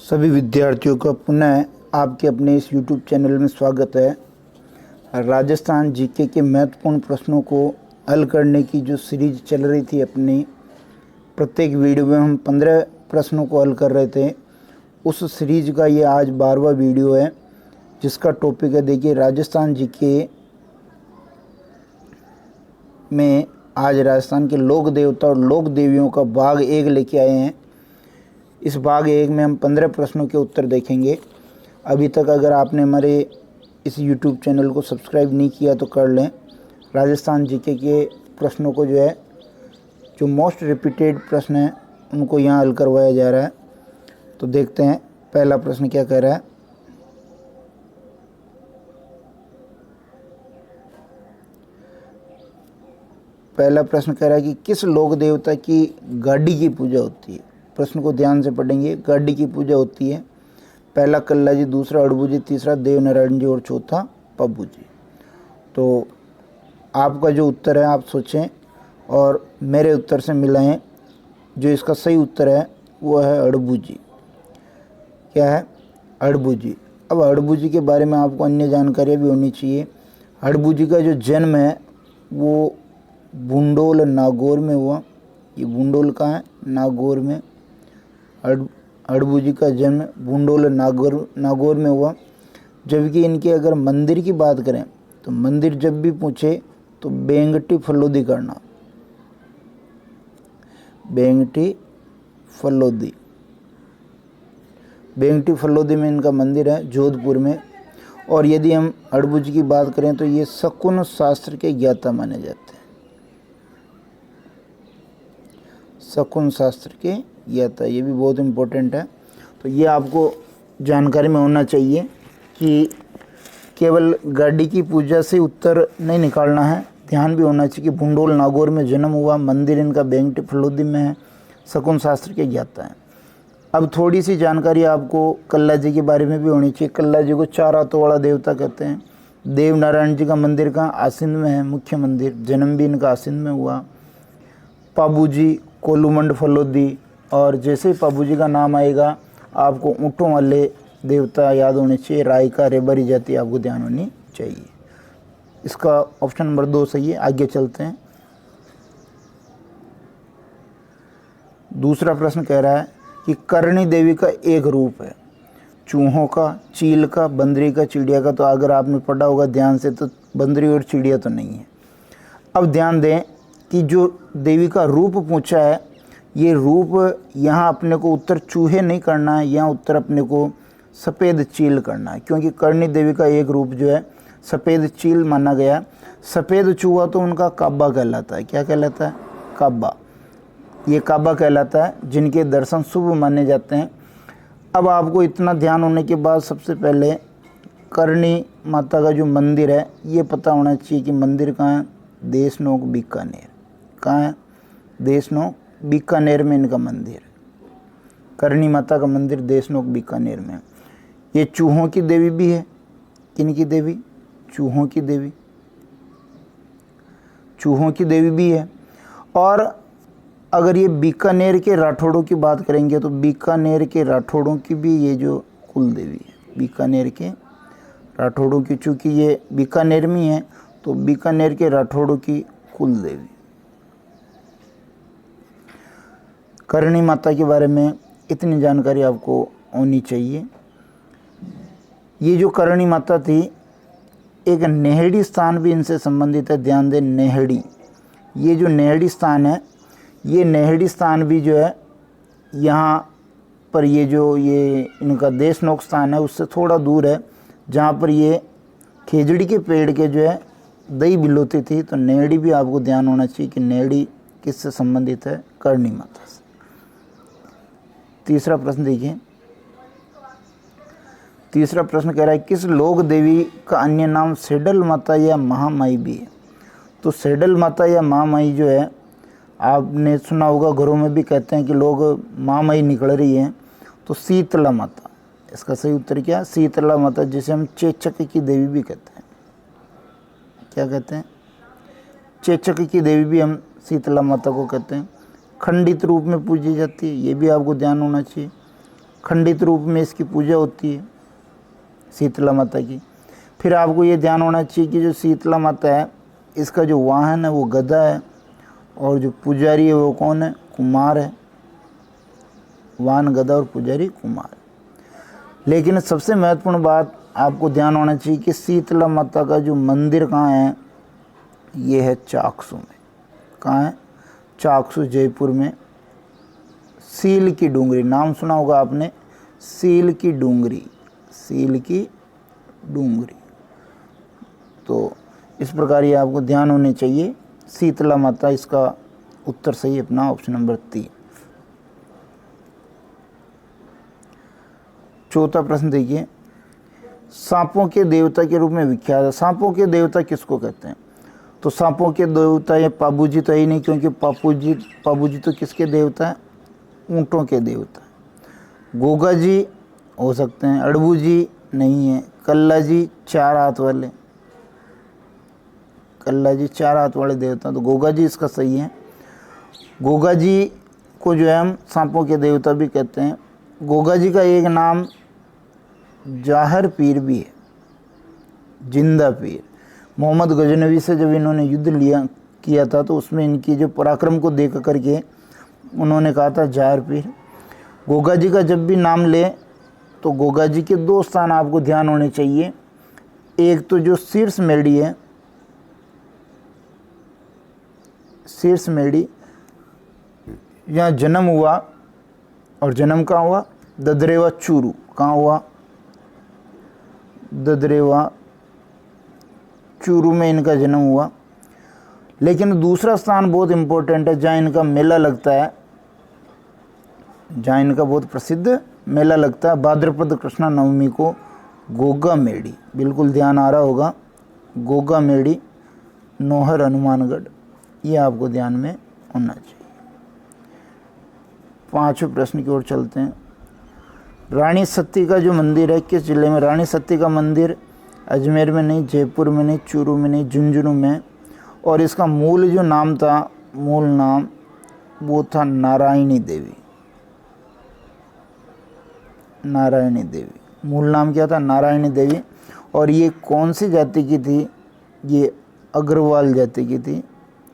सभी विद्यार्थियों का पुनः आपके अपने इस YouTube चैनल में स्वागत है। राजस्थान जीके के महत्वपूर्ण प्रश्नों को हल करने की जो सीरीज चल रही थी अपनी, प्रत्येक वीडियो में हम 15 प्रश्नों को हल कर रहे थे। उस सीरीज का ये आज 12वां वीडियो है, जिसका टॉपिक है, देखिए, राजस्थान जीके में आज राजस्थान के लोक देवता और लोक देवियों का भाग 1 लेके आए हैं। इस भाग 1 में हम 15 प्रश्नों के उत्तर देखेंगे। अभी तक अगर आपने हमारे इस YouTube चैनल को सब्सक्राइब नहीं किया तो कर लें। राजस्थान जीके के प्रश्नों को जो मोस्ट रिपीटेड प्रश्न हैं उनको यहाँ हल करवाया जा रहा है। तो देखते हैं पहला प्रश्न क्या कह रहा है। पहला प्रश्न कह रहा है कि किस लोक देवता की गाड़ी की पूजा होती है। प्रश्न को ध्यान से पढ़ेंगे। गाड़ी की पूजा होती है, पहला कल्ला जी, दूसरा अड़बू जी, तीसरा देवनारायण जी और चौथा पब्बू जी। तो आपका जो उत्तर है आप सोचें और मेरे उत्तर से मिलाएं। जो इसका सही उत्तर है वो है अड़बू जी। क्या है? अड़बू जी। अब अड़बू जी के बारे में आपको अन्य जानकारी भी होनी चाहिए। अड़बू जी का जो जन्म है वो बुंडोल नागौर में हुआ। ये बुंडोल कहाँ है? नागौर में। अड़बू जी का जन्म बुंडोल नागौर में हुआ। जबकि इनके अगर मंदिर की बात करें तो मंदिर जब भी पूछे तो बेंगटी फलोदी करना। बेंगटी फलोदी में इनका मंदिर है, जोधपुर में। और यदि हम अड़बू जी की बात करें तो ये शकुन शास्त्र के ज्ञाता माने जाते हैं। शकुन शास्त्र के ज्ञाता, ये भी बहुत इम्पोर्टेंट है। तो ये आपको जानकारी में होना चाहिए कि केवल गाड़ी की पूजा से उत्तर नहीं निकालना है, ध्यान भी होना चाहिए कि बुंडोल नागौर में जन्म हुआ, मंदिर इनका बेंगटी फलोदी में है, शकुन शास्त्र के ज्ञाता है। अब थोड़ी सी जानकारी आपको कल्ला जी के बारे में भी होनी चाहिए। कल्ला जी को 4 हाथों वाला देवता कहते हैं। देवनारायण जी का मंदिर कहाँ? आसिंद में है, मुख्य मंदिर। जन्म भी इनका आसिंद में हुआ। पब्बू जी कोलूमंड फलोदी। और जैसे ही पब्बू जी का नाम आएगा आपको ऊँटों वाले देवता याद होने चाहिए। रायका रेबरी जाति आपको ध्यान होनी चाहिए। इसका ऑप्शन नंबर 2 सही है। आगे चलते हैं। दूसरा प्रश्न कह रहा है कि करणी देवी का एक रूप है, चूहों का, चील का, बंदरी का, चिड़िया का। तो अगर आपने पढ़ा होगा ध्यान से तो बंदरी और चिड़िया तो नहीं है। अब ध्यान दें कि जो देवी का रूप पूछा है, ये रूप यहाँ अपने को उत्तर चूहे नहीं करना है, यहाँ उत्तर अपने को सफ़ेद चील करना है। क्योंकि करणी देवी का एक रूप जो है सफ़ेद चील माना गया। सफ़ेद चूहा तो उनका काबा कहलाता है। क्या कहलाता है? काबा। ये काबा कहलाता है, जिनके दर्शन शुभ माने जाते हैं। अब आपको इतना ध्यान होने के बाद सबसे पहले करणी माता का जो मंदिर है ये पता होना चाहिए कि मंदिर कहाँ है? देशनोक बीकानेर। कहाँ है? देशनोक बीकानेर में इनका मंदिर है। करणी माता का मंदिर देशनोक बीकानेर में। ये चूहों की देवी भी है। किनकी देवी? चूहों की देवी। चूहों की देवी भी है। और अगर ये बीकानेर के राठौड़ों की बात करेंगे तो बीकानेर के राठौड़ों की भी ये जो कुल देवी है, बीकानेर के राठौड़ों की, चूँकि ये बीकानेर में है तो बीकानेर के राठौड़ों की कुल देवी। करणी माता के बारे में इतनी जानकारी आपको होनी चाहिए। ये जो करणी माता थी, एक नेहड़ी स्थान भी इनसे संबंधित है। ध्यान दें, नेहड़ी। ये जो नेहड़ी स्थान है, ये नेहड़ी स्थान भी जो है यहाँ पर, ये इनका देशनोक स्थान है उससे थोड़ा दूर है, जहाँ पर ये खेजड़ी के पेड़ के जो है दही बिलोती थी। तो नेहड़ी भी आपको ध्यान होना चाहिए कि नेहड़ी किससे संबंधित है? करणी माता से। तीसरा प्रश्न देखिए। तीसरा प्रश्न कह रहा है किस लोक देवी का अन्य नाम सेडल माता या महामाई भी है। तो सेडल माता या महामाई जो है, आपने सुना होगा, घरों में भी कहते हैं कि लोग महामाई निकल रही हैं। तो शीतला माता, इसका सही उत्तर क्या है? शीतला माता, जिसे हम चेचक की देवी भी कहते हैं। क्या कहते हैं? चेचक की देवी भी हम शीतला माता को कहते हैं। खंडित रूप में पूजी जाती है, ये भी आपको ध्यान होना चाहिए। खंडित रूप में इसकी पूजा होती है शीतला माता की। फिर आपको ये ध्यान होना चाहिए कि जो शीतला माता है इसका जो वाहन है वो गदा है और जो पुजारी है वो कौन है, कुमार है। वाहन गदा और पुजारी कुमार। लेकिन सबसे महत्वपूर्ण बात आपको ध्यान होना चाहिए कि शीतला माता का जो मंदिर कहाँ है, ये है चाकसू में। कहाँ है, चाकसू जयपुर में। सील की डूंगरी, नाम सुना होगा आपने, सील की डूंगरी, सील की डूंगरी। तो इस प्रकार ये आपको ध्यान होने चाहिए। शीतला माता, इसका उत्तर सही अपना ऑप्शन नंबर 3। चौथा प्रश्न देखिए, सांपों के देवता के रूप में विख्यात है। सांपों के देवता किसको कहते हैं? तो सांपों के देवता ये पाबूजी तो ही नहीं, क्योंकि पाबूजी तो किसके देवता है, ऊँटों के देवता। गोगा जी हो सकते हैं, अड़बू जी नहीं है, कल्ला जी 4 हाथ वाले, कल्ला जी 4 हाथ वाले देवता, तो गोगा जी इसका सही है। गोगा जी को जो है हम सांपों के देवता भी कहते हैं। गोगा जी का एक नाम जाहर पीर भी है, जिंदा पीर। मोहम्मद गजनवी से जब इन्होंने युद्ध किया था तो उसमें इनकी जो पराक्रम को देख करके उन्होंने कहा था जाहर पीर। गोगा जी का जब भी नाम ले तो गोगा जी के 2 स्थान आपको ध्यान होने चाहिए। एक तो जो शीर्ष मेढ़ी है, शीर्ष मेढ़ी, यहाँ जन्म हुआ, और जन्म कहाँ हुआ, ददरेवा चूरू। कहाँ हुआ, ददरेवा चूरू में इनका जन्म हुआ। लेकिन दूसरा स्थान बहुत इम्पोर्टेंट है, जहाँ इनका मेला लगता है, जहाँ इनका बहुत प्रसिद्ध मेला लगता है भाद्रपद कृष्णा नवमी को, गोगा मेढ़ी। बिल्कुल ध्यान आ रहा होगा, गोगा मेढ़ी, नौहर, हनुमानगढ़, ये आपको ध्यान में होना चाहिए। 5वें प्रश्न की ओर चलते हैं। रानी सती का जो मंदिर है किस जिले में? रानी सती का मंदिर अजमेर में नहीं, जयपुर में नहीं, चूरू में नहीं, झुंझुनू में। और इसका मूल जो नाम था, मूल नाम वो था नारायणी देवी। नारायणी देवी, मूल नाम क्या था, नारायणी देवी। और ये कौन सी जाति की थी? ये अग्रवाल जाति की थी।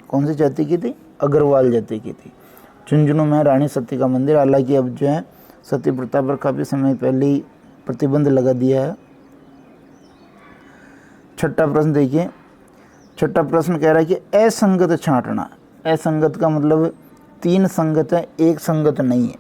कौन सी जाति की थी? अग्रवाल जाति की थी। झुंझुनू में रानी सती का मंदिर। हालांकि अब जो है सती प्रथा पर काफ़ी समय पहले ही प्रतिबंध लगा दिया है। 6ठा प्रश्न देखिए। 6ठा प्रश्न कह रहा है कि असंगत छांटना। असंगत का मतलब 3 संगत है, एक संगत नहीं है।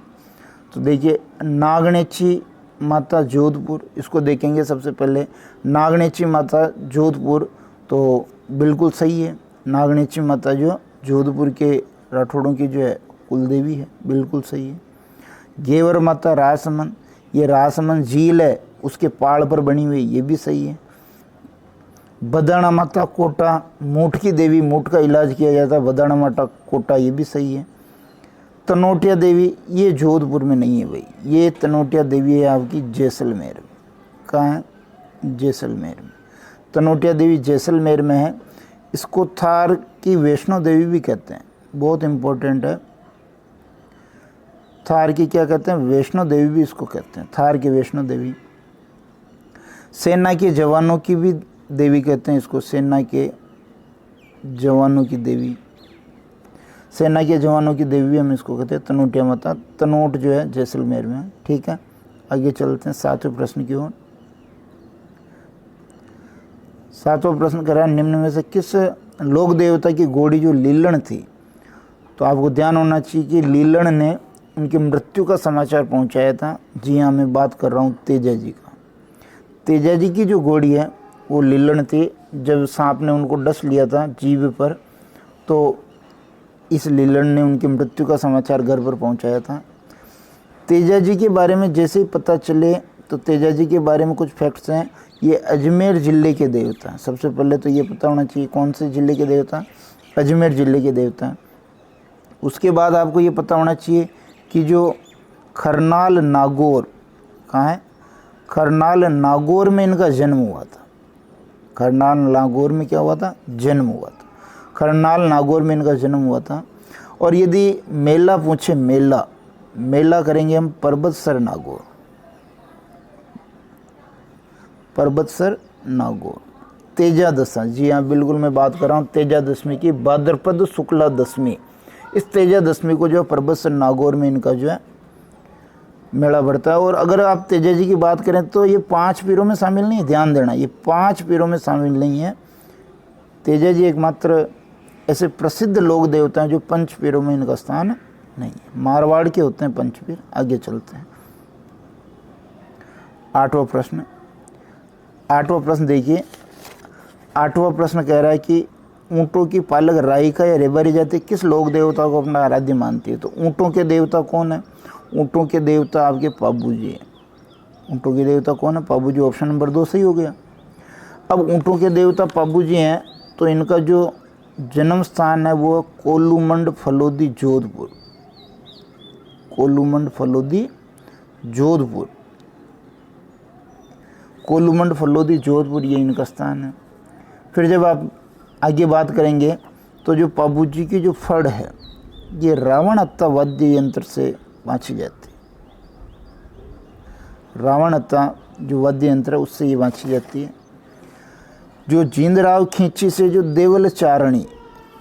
तो देखिए, नागणेची माता जोधपुर, इसको देखेंगे सबसे पहले। नागणेची माता जोधपुर तो बिल्कुल सही है। नागणेची माता जो जोधपुर के राठौड़ों की जो है कुलदेवी है, बिल्कुल सही है। घेवर माता राजसमंद, ये राजसमंद झील है उसके पहाड़ पर बनी हुई, ये भी सही है। बदाना माता कोटा, मूठ की देवी, मूठ का इलाज किया जाता है, बदाना माता कोटा, ये भी सही है। तनोटिया देवी, ये जोधपुर में नहीं है भाई, ये तनोटिया देवी है आपकी जैसलमेर में। कहाँ है? जैसलमेर में। तनोटिया देवी जैसलमेर में है। इसको थार की वैष्णो देवी भी कहते हैं, बहुत इम्पोर्टेंट है। थार की क्या कहते हैं? वैष्णो देवी भी इसको कहते हैं, थार की वैष्णो देवी। सेना के जवानों की भी देवी कहते हैं इसको, सेना के जवानों की देवी। सेना के जवानों की देवी हम इसको कहते हैं तनोटिया माता। तनोट जो है जैसलमेर में है। ठीक है, आगे चलते हैं 7वें प्रश्न की ओर। 7वां प्रश्न कह रहा है, निम्न में से किस लोक देवता की घोड़ी जो लीलण थी? तो आपको ध्यान होना चाहिए कि लीलण ने उनकी मृत्यु का समाचार पहुंचाया था। जी हाँ, मैं बात कर रहा हूँ तेजा जी का। तेजा जी की जो घोड़ी है वो लीलण थी। जब सांप ने उनको डस लिया था जीभ पर, तो इस लीलण ने उनकी मृत्यु का समाचार घर पर पहुंचाया था। तेजा जी के बारे में जैसे ही पता चले, तो तेजा जी के बारे में कुछ फैक्ट्स हैं। ये अजमेर ज़िले के देवता हैं। सबसे पहले तो ये पता होना चाहिए कौन से ज़िले के देवता? अजमेर ज़िले के देवता हैं। उसके बाद आपको ये पता होना चाहिए कि जो खरनाल नागौर, कहाँ है? खरनाल नागौर में इनका जन्म हुआ था। खरनाल नागौर में क्या हुआ था? जन्म हुआ था। खरनाल नागौर में इनका जन्म हुआ था। और यदि मेला पूछे, मेला करेंगे हम पर्वतसर नागौर। परबतसर नागौर। तेजा दशा, जी हाँ बिल्कुल मैं बात कर रहा हूँ तेजा दशमी की, भाद्रपद शुक्ला दशमी। इस तेजा दशमी को जो परबतसर नागौर में इनका जो है मेला बढ़ता है। और अगर आप तेजा जी की बात करें तो ये 5 पीरों में शामिल नहीं है, ध्यान देना, ये 5 पीरों में शामिल नहीं है। तेजा जी एकमात्र ऐसे प्रसिद्ध लोक देवता हैं जो 5 पीरों में इनका स्थान नहीं है। मारवाड़ के होते हैं 5 पीर। आगे चलते हैं। 8वां प्रश्न। 8वां प्रश्न देखिए, 8वां प्रश्न कह रहा है कि ऊँटों की पालक राइका या रेबारी जाति किस लोक देवता को अपना आराध्य मानती है। तो ऊँटों के देवता कौन है? ऊँटों के देवता आपके पाबू जी हैं। ऊँटों के देवता कौन है? पाबू जी। ऑप्शन नंबर 2 सही हो गया। अब ऊँटों के देवता पाबू जी हैं तो इनका जो जन्म स्थान है वो कोलूमंड फलोदी जोधपुर। कोलूमंड फलोदी जोधपुर, कोलूमंड फलोदी जोधपुर ये इनका स्थान है। फिर जब आप आगे बात करेंगे तो जो पाबू जी की जो फड़ है ये रावण हत्ता वाद्य यंत्र से वाँची जाती है। रावण हत्ता जो वाद्य यंत्र है उससे ये वाँची जाती है। जो जींदराव खींची से जो देवल चारणी,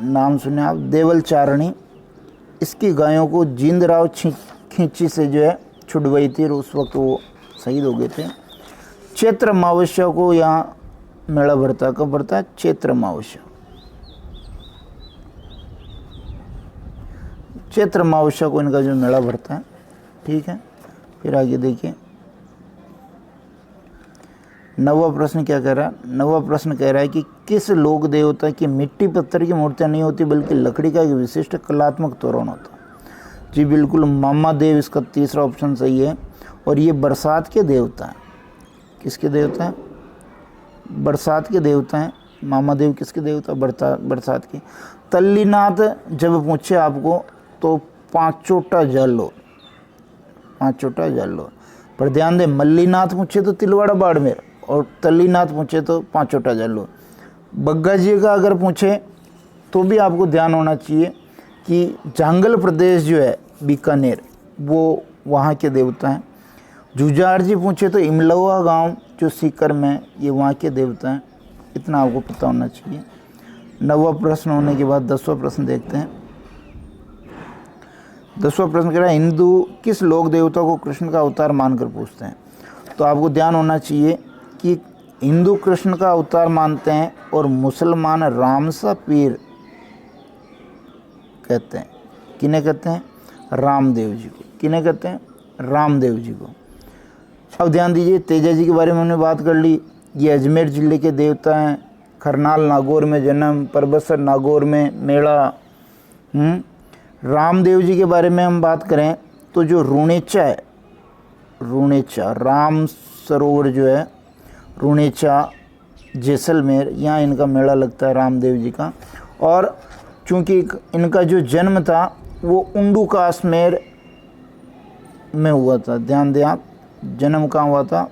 नाम सुने आप, देवल चारणी, इसकी गायों को जींदराव खींची से जो है छुड़वाई थी और उस वक्त वो शहीद हो गए थे। चैत्र अमावस्या को यहाँ मेला भरता है। कब भरता है? चैत्र अमावस्या। चैत्र अमावस्या को इनका जो मेला भरता है। ठीक है, फिर आगे देखिए 9वां प्रश्न क्या कह रहा है? 9वां प्रश्न कह रहा है कि किस लोक देवता की मिट्टी पत्थर की मूर्तियाँ नहीं होती बल्कि लकड़ी का एक विशिष्ट कलात्मक तोरण होता है। जी बिल्कुल, मामा देव इसका तीसरा ऑप्शन सही है। और ये बरसात के देवता हैं। किसके देवता हैं? बरसात के देवता हैं। मामा देव किसके देवता? बरसात के। तल्लीनाथ जब पूछे आपको तो 5 चोटा जल लो, 5 चोटा जल लो। पर ध्यान दें, मल्लीनाथ पूछे तो तिलवाड़ा बाड़मेर और तल्लीनाथ पूछे तो 5 चोटा जल लो। बग्गा जी का अगर पूछे तो भी आपको ध्यान होना चाहिए कि जांगल प्रदेश जो है बीकानेर, वो वहाँ के देवता हैं। जुझार जी पूछे तो इमलवा गांव जो सीकर में, ये वहाँ के देवता हैं। इतना आपको पता होना चाहिए। 9वां प्रश्न होने के बाद 10वां प्रश्न देखते हैं। 10वां प्रश्न कह रहा है हिंदू किस लोक देवता को कृष्ण का अवतार मानकर पूछते हैं। तो आपको ध्यान होना चाहिए कि हिंदू कृष्ण का अवतार मानते हैं और मुसलमान रामसा पीर कहते हैं। किन्हें कहते हैं? रामदेव जी को। किन्हें कहते हैं? रामदेव जी को। अब ध्यान दीजिए, तेजा जी के बारे में हमने बात कर ली। ये अजमेर ज़िले के देवता हैं। करनाल नागौर में जन्म, परबतसर नागौर में मेला। रामदेव जी के बारे में हम बात करें तो जो रुणेचा है, रुणेचा राम सरोवर जो है रुणेचा जैसलमेर, यहाँ इनका मेला लगता है रामदेव जी का। और चूँकि इनका जो जन्म था वो उंडू काश्मीर में हुआ था। ध्यान दें आप, जन्म कहाँ हुआ था?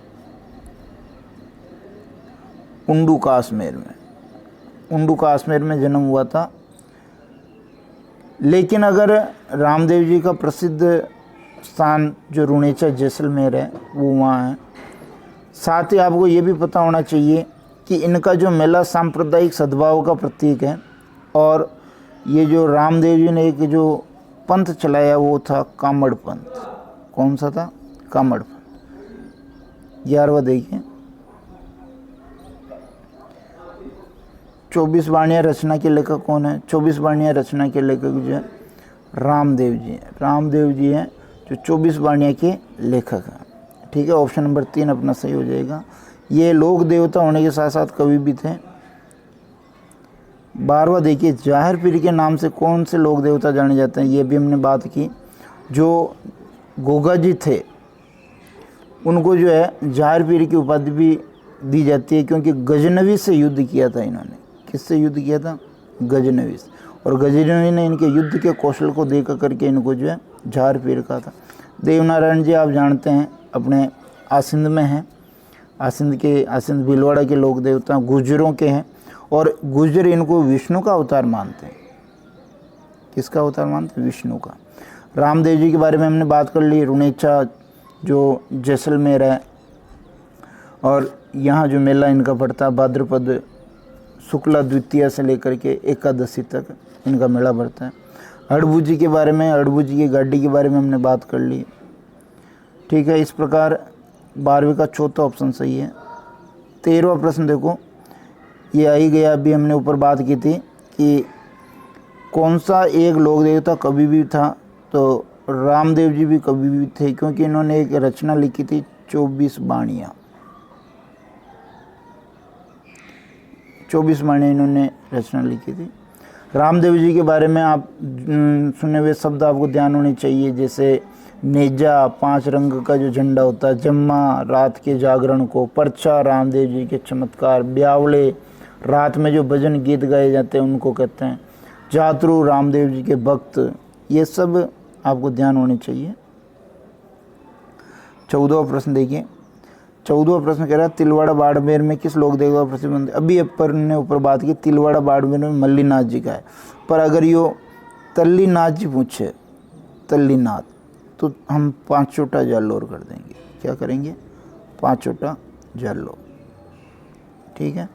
उंडू काश्मीर में। उंडू काश्मीर में जन्म हुआ था। लेकिन अगर रामदेव जी का प्रसिद्ध स्थान जो रुणेचा जैसलमेर है वो वहाँ है। साथ ही आपको ये भी पता होना चाहिए कि इनका जो मेला सांप्रदायिक सद्भाव का प्रतीक है। और ये जो रामदेव जी ने एक जो पंथ चलाया वो था कामड़ पंथ। कौन सा था? कामड़ पंथ। 11वां देखिए, 24 वाणियाँ रचना के लेखक कौन है? 24 वाणियाँ रचना के लेखक जो है रामदेव जी हैं। रामदेव जी हैं जो 24 वाणियाँ के लेखक हैं। ठीक है, ऑप्शन नंबर 3 अपना सही हो जाएगा। ये लोक देवता होने के साथ साथ कवि भी थे। 12वां देखिए, जाहिर पीर के नाम से कौन से लोक देवता जाने जाते हैं? ये भी हमने बात की। जो गोगा जी थे उनको जो है जाहिर पीर की उपाधि भी दी जाती है क्योंकि गजनवी से युद्ध किया था इन्होंने। किससे युद्ध किया था? गजनवी से। और गजनवी ने इनके युद्ध के कौशल को देख करके इनको जो है जाहिर पीर कहा था। देवनारायण जी आप जानते हैं अपने आसिंद में हैं। आसिंद भीलवाड़ा के लोक देवता गुर्जरों के हैं और गुर्जर इनको विष्णु का अवतार मानते हैं। किसका अवतार मानते हैं? विष्णु का। रामदेव जी के बारे में हमने बात कर ली। रुणेचा जो जैसलमेर है और यहाँ जो मेला इनका पड़ता है भाद्रपद शुक्ला द्वितीया से लेकर के एकादशी तक इनका मेला पड़ता है। हड़बू जी के बारे में, हड़बू जी की गाड़ी के बारे में हमने बात कर ली। ठीक है, इस प्रकार 12वीं का चौथा ऑप्शन सही है। 13वां प्रश्न देखो, ये आई गया, अभी हमने ऊपर बात की थी कि कौन सा एक लोक देवता कभी भी था, तो रामदेव जी भी कभी भी थे, क्योंकि इन्होंने एक रचना लिखी थी 24 बाणियाँ। 24 बाणियाँ इन्होंने रचना लिखी थी। रामदेव जी के बारे में आप सुने हुए शब्द आपको ध्यान होने चाहिए, जैसे नेजा 5 रंग का जो झंडा होता है, जम्मा रात के जागरण को, परछा रामदेव जी के चमत्कार, ब्यावले रात में जो भजन गीत गाए जाते हैं उनको कहते हैं, जातरू रामदेव जी के भक्त, ये सब आपको ध्यान होने चाहिए। 14वां प्रश्न देखिए, 14वां प्रश्न कह रहा है तिलवाड़ा बाड़मेर में किस लोक देवता प्रसिद्ध। अभी अपन ने ऊपर बात की तिलवाड़ा बाड़मेर में मल्लीनाथ जी का है, पर अगर यो तल्लीनाथ जी पूछे, तल्लीनाथ, तो हम 5 चोटा जालोर कर देंगे। क्या करेंगे? 5 चोटा जालोर। ठीक है,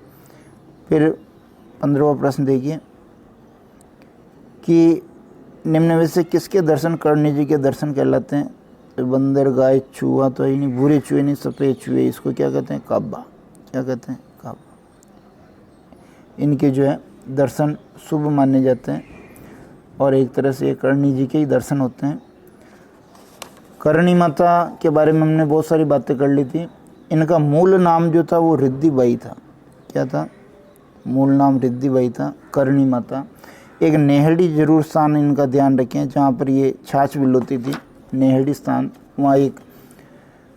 फिर 15वां प्रश्न देखिए कि निम्न में से किसके दर्शन करणी जी के दर्शन कहलाते हैं। तो बंदर, गाय, चूहा तो ही नहीं, भूरे चूहे नहीं, सफ़ेद चूहे, इसको क्या कहते हैं? काबा। क्या कहते हैं? काबा। इनके जो है दर्शन शुभ माने जाते हैं और एक तरह से करणी जी के ही दर्शन होते हैं। करणी माता के बारे में हमने बहुत सारी बातें कर ली थी। इनका मूल नाम जो था वो रिद्धिबाई था। क्या था? मूल नाम रिद्धिबाई था। करणी माता एक नेहड़ी जरूर स्थान इनका ध्यान रखें, जहाँ पर ये छाछ बिलोती थी, नेहड़ी स्थान, वहाँ एक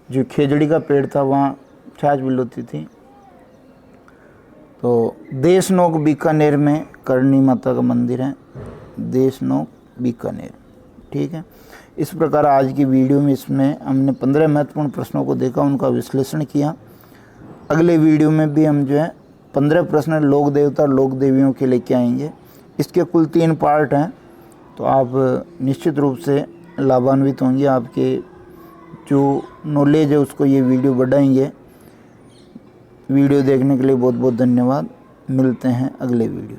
जो खेजड़ी का पेड़ था वहाँ छाछ बिलोती थी। तो देशनोक बीकानेर में करणी माता का मंदिर है, देशनोक बीकानेर। ठीक है, इस प्रकार आज की वीडियो में इसमें हमने 15 महत्वपूर्ण प्रश्नों को देखा, उनका विश्लेषण किया। अगले वीडियो में भी हम जो है 15 प्रश्न लोक देवता और लोक देवियों के लेके आएंगे। इसके कुल 3 पार्ट हैं, तो आप निश्चित रूप से लाभान्वित होंगे। आपके जो नॉलेज है उसको ये वीडियो बढ़ाएंगे। वीडियो देखने के लिए बहुत बहुत धन्यवाद। मिलते हैं अगले वीडियो।